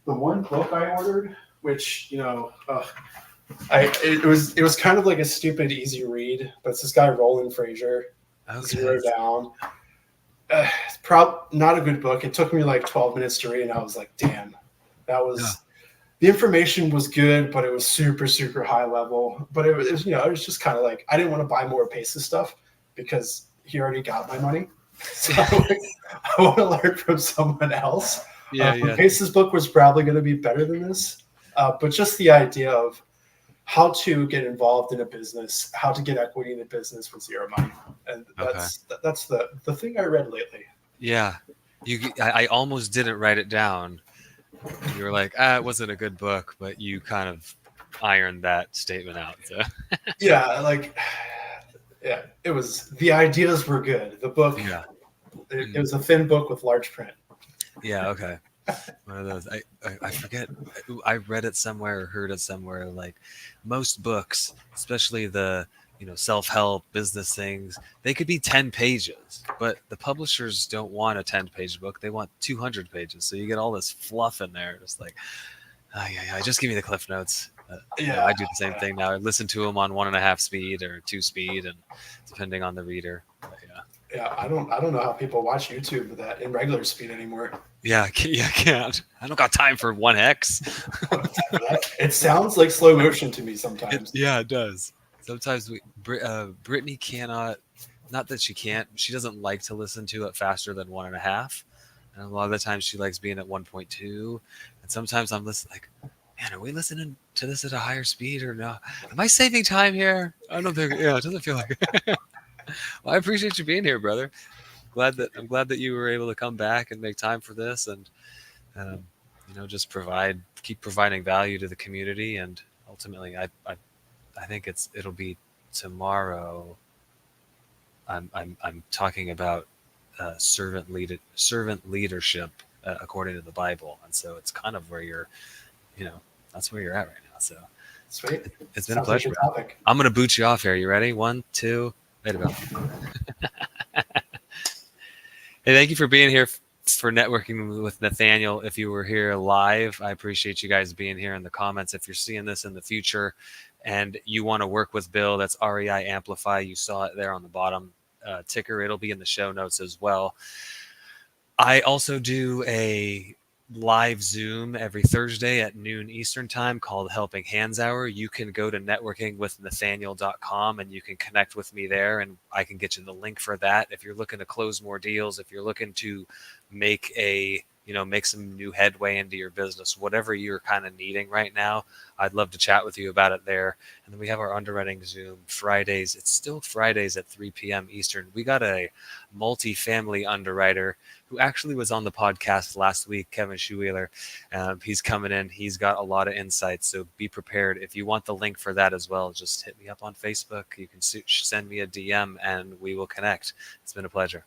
the one book I ordered, which it was kind of like a stupid easy read, but it's this guy Roland Frazier, Zero Down. It's not a good book. It took me like 12 minutes to read, and I was like, damn, that was. The information was good, but it was super, super high level. But it was it was just kind of like, I didn't want to buy more Pace's stuff because he already got my money. So I want to learn from someone else. Pace's book was probably going to be better than this. But just the idea of how to get involved in a business, how to get equity in a business with zero money. And that's the thing I read lately. Yeah. I almost didn't write it down. You were like, it wasn't a good book, but you kind of ironed that statement out. So. It was, the ideas were good. The book, it was a thin book with large print. Yeah, okay. One of those. I forget. I read it somewhere or heard it somewhere. Like most books, especially the self-help business things, they could be 10 pages, but the publishers don't want a 10-page book. They want 200 pages. So you get all this fluff in there. Just like, just give me the Cliff Notes. Yeah, I do the same thing now. I listen to them on 1.5 speed or 2 speed, and depending on the reader. But yeah. I don't know how people watch YouTube with that in regular speed anymore. I can't. I don't got time for 1x. It sounds like slow motion to me sometimes. It does. Sometimes Brittany cannot. Not that she can't. She doesn't like to listen to it faster than 1.5. And a lot of the times she likes being at 1.2. And sometimes I'm listening like, man, are we listening to this at a higher speed or no? Am I saving time here? I don't think. Yeah, it doesn't feel like. Well, I appreciate you being here, brother. I'm glad that you were able to come back and make time for this, and um, just keep providing value to the community, and ultimately, I think it'll be tomorrow. I'm talking about servant leadership according to the Bible, and so it's kind of where you know, that's where you're at right now. So Sweet. it's been a Sounds like a pleasure, good man. topic. I'm gonna boot you off here. You ready? 1, 2, wait a minute. Hey, thank you for being here for networking with Nathaniel. If you were here live, I appreciate you guys being here in the comments. If you're seeing this in the future and you want to work with Bill, that's REI Amplify. You saw it there on the bottom ticker. It'll be in the show notes as well. I also do a live Zoom every Thursday at noon Eastern time called Helping Hands Hour. You can go to networkingwithnathaniel.com and you can connect with me there, and I can get you the link for that. If you're looking to close more deals, if you're looking to make make some new headway into your business, whatever you're kind of needing right now, I'd love to chat with you about it there. And then we have our underwriting Zoom Fridays. It's still Fridays at 3 p.m. Eastern. We got a multi-family underwriter who actually was on the podcast last week, Kevin Schuweiler. He's coming in. He's got a lot of insights, so be prepared. If you want the link for that as well, just hit me up on Facebook. You can send me a DM, and we will connect. It's been a pleasure.